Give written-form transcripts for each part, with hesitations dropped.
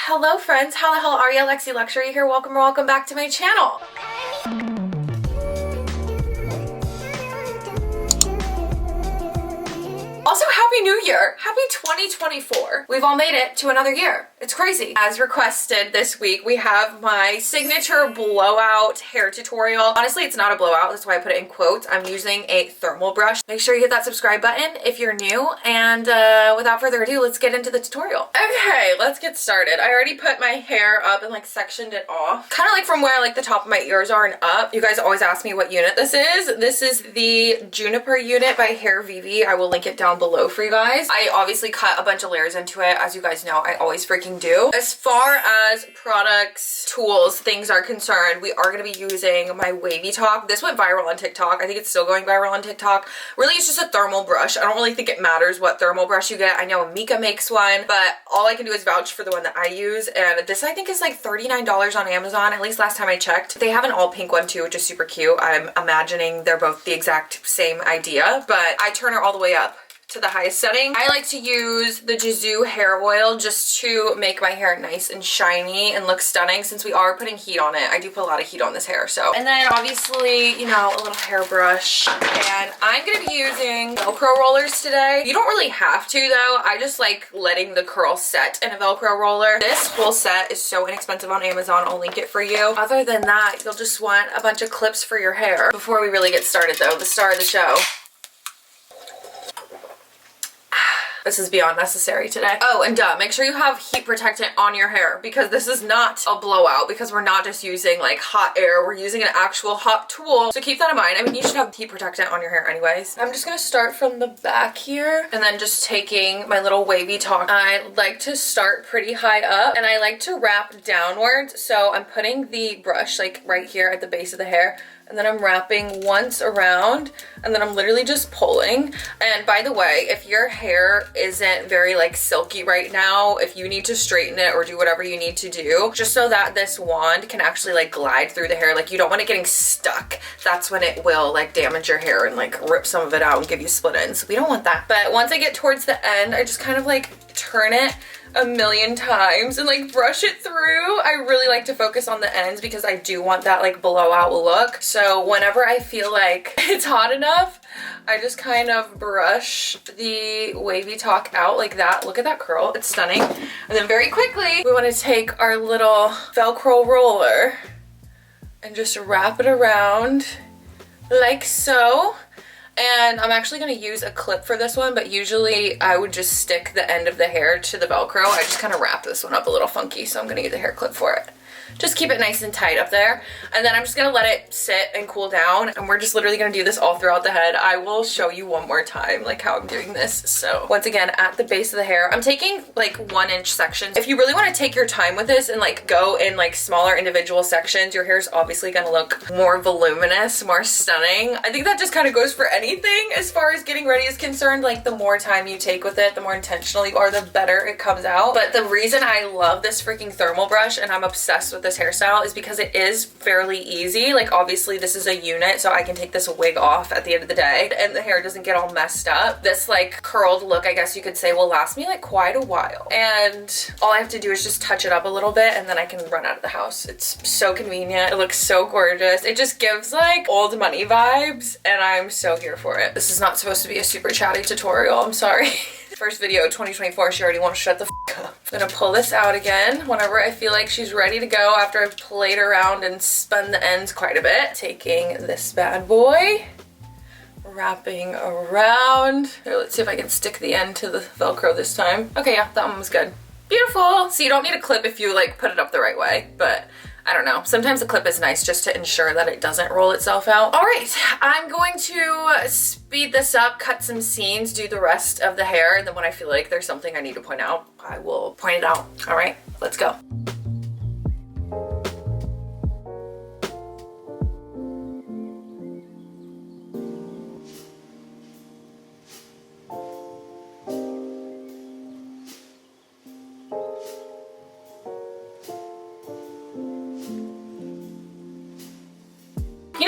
Hello friends, how the hell are you? Lexi Luxury here. Welcome back to my channel. Also, Happy New Year! Happy 2024. We've all made it to another year. It's crazy. As requested this week, we have my signature blowout hair tutorial. Honestly, it's not a blowout. That's why I put it in quotes. I'm using a thermal brush. Make sure you hit that subscribe button if you're new. And without further ado, let's get into the tutorial. Okay, let's get started. I already put my hair up and like sectioned it off. Kind of like from where like the top of my ears are and up. You guys always ask me what unit this is. This is the Juniper unit by Hair Vivi. I will link it down below for you guys. I obviously cut a bunch of layers into it, as you guys know I always freaking do. As far as products, tools, things are concerned, we are going to be using my Wavytalk. This went viral on TikTok. I think it's still going viral on TikTok. Really, it's just a thermal brush. I don't really think it matters what thermal brush you get. I know Mika makes one, but all I can do is vouch for the one that I use, and this I think is like $39 on Amazon, at least last time I checked. They have an all pink one too, which is super cute. I'm imagining they're both the exact same idea, but I turn her all the way up to the highest setting. I like to use the Jizu hair oil just to make my hair nice and shiny and look stunning, since we are putting heat on it. I do put a lot of heat on this hair, so. And then obviously, you know, a little hairbrush. And I'm gonna be using Velcro rollers today. You don't really have to though. I just like letting the curl set in a Velcro roller. This whole set is so inexpensive on Amazon. I'll link it for you. Other than that, you'll just want a bunch of clips for your hair. Before we really get started though, the star of the show. This is beyond necessary today. Oh, and make sure you have heat protectant on your hair, because this is not a blowout, because we're not just using like hot air, we're using an actual hot tool. So keep that in mind. I mean, you should have heat protectant on your hair anyways. I'm just gonna start from the back here, and then just taking my little Wavytalk. I like to start pretty high up, and I like to wrap downwards. So I'm putting the brush like right here at the base of the hair, and then I'm wrapping once around, and then I'm literally just pulling. And by the way, if your hair isn't very like silky right now, if you need to straighten it or do whatever you need to do, just so that this wand can actually like glide through the hair, like you don't want it getting stuck. That's when it will like damage your hair and like rip some of it out and give you split ends. We don't want that. But once I get towards the end, I just kind of like turn it a million times and like brush it through. I really like to focus on the ends because I do want that like blowout look. So whenever I feel like it's hot enough, I just kind of brush the Wavytalk out like that. Look at that curl, it's stunning. And then very quickly, we want to take our little Velcro roller and just wrap it around like so. And I'm actually going to use a clip for this one, but usually I would just stick the end of the hair to the Velcro. I just kind of wrap this one up a little funky, so I'm going to use a hair clip for it. Just keep it nice and tight up there. And then I'm just gonna let it sit and cool down. And we're just literally gonna do this all throughout the head. I will show you one more time like how I'm doing this. So once again, at the base of the hair, I'm taking like 1-inch sections. If you really wanna take your time with this and like go in like smaller individual sections, your hair is obviously gonna look more voluminous, more stunning. I think that just kind of goes for anything as far as getting ready is concerned. Like the more time you take with it, the more intentional you are, the better it comes out. But the reason I love this freaking thermal brush and I'm obsessed with this hairstyle is because it is fairly easy. Like obviously this is a unit, so I can take this wig off at the end of the day and the hair doesn't get all messed up. This like curled look, I guess you could say, will last me like quite a while. And all I have to do is just touch it up a little bit and then I can run out of the house. It's so convenient. It looks so gorgeous. It just gives like old money vibes and I'm so here for it. This is not supposed to be a super chatty tutorial. I'm sorry. First video of 2024, she already wants to shut the f up. I'm gonna pull this out again whenever I feel like she's ready to go after I've played around and spun the ends quite a bit. Taking this bad boy, wrapping around. Here, let's see if I can stick the end to the Velcro this time. Okay, yeah, that one was good. Beautiful. So you don't need a clip if you like put it up the right way, but I don't know. Sometimes the clip is nice just to ensure that it doesn't roll itself out. All right, I'm going to speed this up, cut some scenes, do the rest of the hair, and then when I feel like there's something I need to point out, I will point it out. All right, let's go.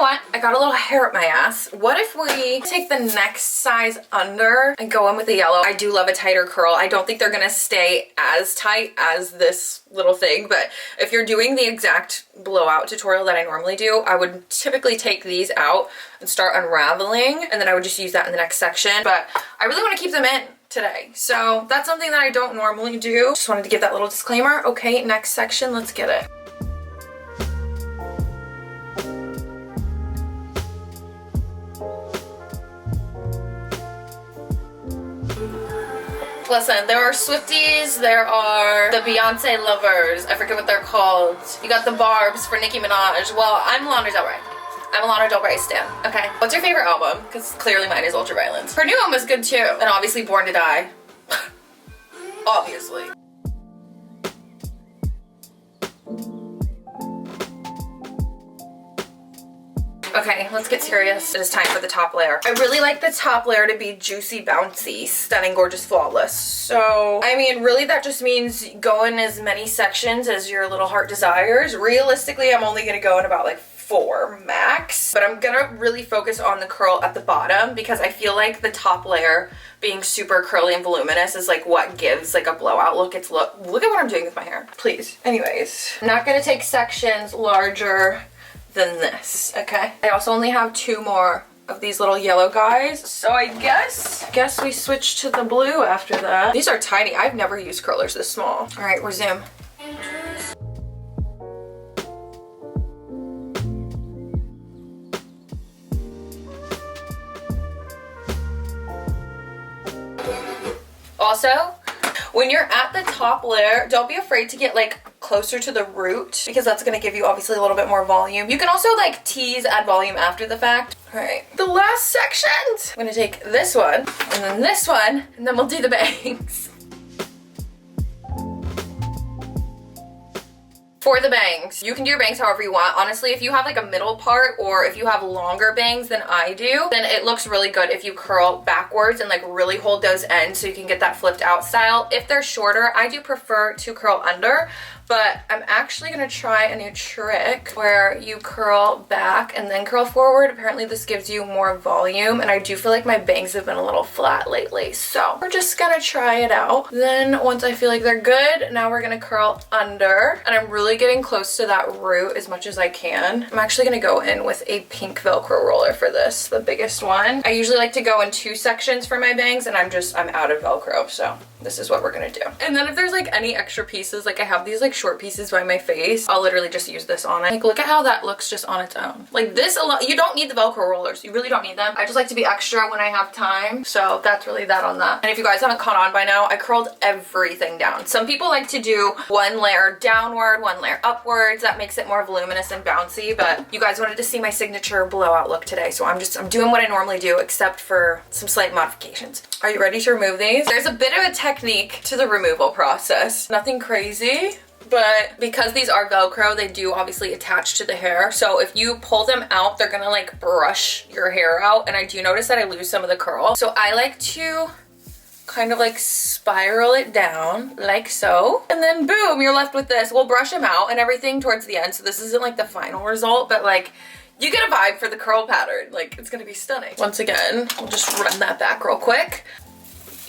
know what? I got a little hair up my ass. What if we take the next size under and go in with the yellow? I do love a tighter curl. I don't think they're gonna stay as tight as this little thing, but if you're doing the exact blowout tutorial that I normally do, I would typically take these out and start unraveling, and then I would just use that in the next section. But I really want to keep them in today, so that's something that I don't normally do. Just wanted to give that little disclaimer. Okay, next section, let's get it. Listen, there are Swifties, there are the Beyonce lovers, I forget what they're called. You got the Barbs for Nicki Minaj. Well, I'm Lana Del Rey. I'm a Lana Del Rey stan, okay? What's your favorite album? Because clearly mine is Ultraviolence. Her new album is good too. And obviously Born to Die. Obviously. Okay, let's get serious. It is time for the top layer. I really like the top layer to be juicy, bouncy, stunning, gorgeous, flawless. So, I mean, really that just means go in as many sections as your little heart desires. Realistically, I'm only gonna go in about like 4 max, but I'm gonna really focus on the curl at the bottom because I feel like the top layer being super curly and voluminous is like what gives like a blowout look. Look at what I'm doing with my hair, please. Anyways, I'm not gonna take sections larger than this, okay? I also only have 2 more of these little yellow guys, so I guess we switch to the blue after that. These are tiny. I've never used curlers this small. All right, resume. Also, when you're at the top layer, don't be afraid to get like closer to the root because that's going to give you obviously a little bit more volume. You can also like tease, add volume after the fact. All right, the last section. I'm going to take this one and then this one, and then we'll do the bangs. For the bangs, you can do your bangs however you want. Honestly, if you have like a middle part or if you have longer bangs than I do, then it looks really good if you curl backwards and like really hold those ends so you can get that flipped out style. If they're shorter, I do prefer to curl under, but I'm actually gonna try a new trick where you curl back and then curl forward. Apparently this gives you more volume, and I do feel like my bangs have been a little flat lately, so we're just gonna try it out. Then once I feel like they're good, now we're gonna curl under, and I'm really getting close to that root as much as I can. I'm actually gonna go in with a pink Velcro roller for this, the biggest one. I usually like to go in 2 sections for my bangs, and I'm out of Velcro, so this is what we're gonna do. And then if there's like any extra pieces, like I have these like short pieces by my face, I'll literally just use this on it. Like, look at how that looks just on its own. Like this alone, you don't need the Velcro rollers. You really don't need them. I just like to be extra when I have time. So that's really that on that. And if you guys haven't caught on by now, I curled everything down. Some people like to do 1 layer downward, 1 layer upwards. That makes it more voluminous and bouncy, but you guys wanted to see my signature blowout look today. So I'm doing what I normally do, except for some slight modifications. Are you ready to remove these? There's a bit of a technique to the removal process. Nothing crazy, but because these are Velcro, they do obviously attach to the hair. So if you pull them out, they're gonna like brush your hair out. And I do notice that I lose some of the curl. So I like to kind of like spiral it down like so. And then boom, you're left with this. We'll brush them out and everything towards the end. So this isn't like the final result, but like you get a vibe for the curl pattern. Like it's gonna be stunning. Once again, we'll just run that back real quick.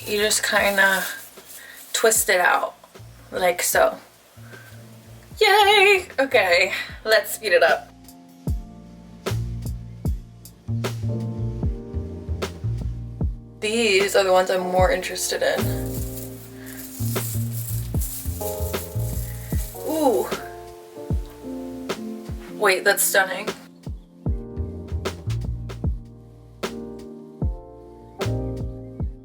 You just kind of twist it out like so. Yay! Okay, let's speed it up. These are the ones I'm more interested in. Ooh. Wait, that's stunning.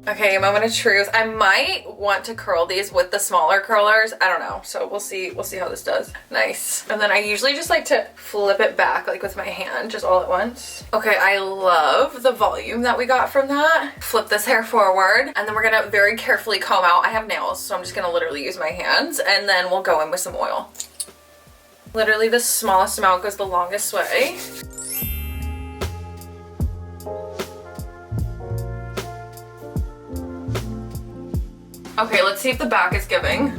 Okay, moment of truth. I might want to curl these with the smaller curlers. I don't know. So we'll see how this does. Nice. And then I usually just like to flip it back like with my hand, just all at once. Okay, I love the volume that we got from that. Flip this hair forward, and then we're gonna very carefully comb out. I have nails, so I'm just gonna literally use my hands, and then we'll go in with some oil. Literally the smallest amount goes the longest way. Okay, let's see if the back is giving.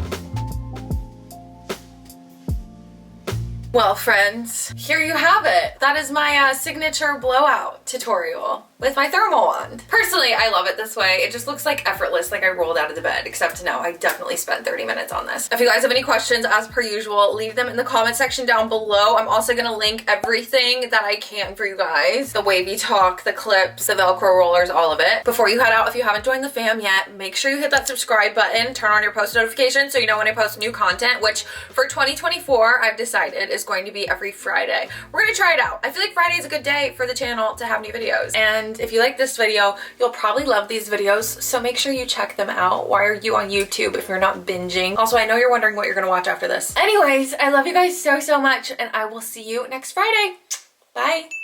Well, friends, here you have it. That is my signature blowout tutorial with my thermal wand. Personally, I love it this way. It just looks like effortless, like I rolled out of the bed, except no, I definitely spent 30 minutes on this. If you guys have any questions, as per usual, leave them in the comment section down below. I'm also gonna link everything that I can for you guys. The Wavytalk, the clips, the Velcro rollers, all of it. Before you head out, if you haven't joined the fam yet, make sure you hit that subscribe button, turn on your post notifications so you know when I post new content, which for 2024, I've decided is going to be every Friday. We're gonna try it out. I feel like Friday is a good day for the channel to have new videos. And if you like this video, you'll probably love these videos, so make sure you check them out. Why are you on YouTube if you're not binging? Also, I know you're wondering what you're gonna watch after this. Anyways, I love you guys so, so much, and I will see you next Friday. Bye.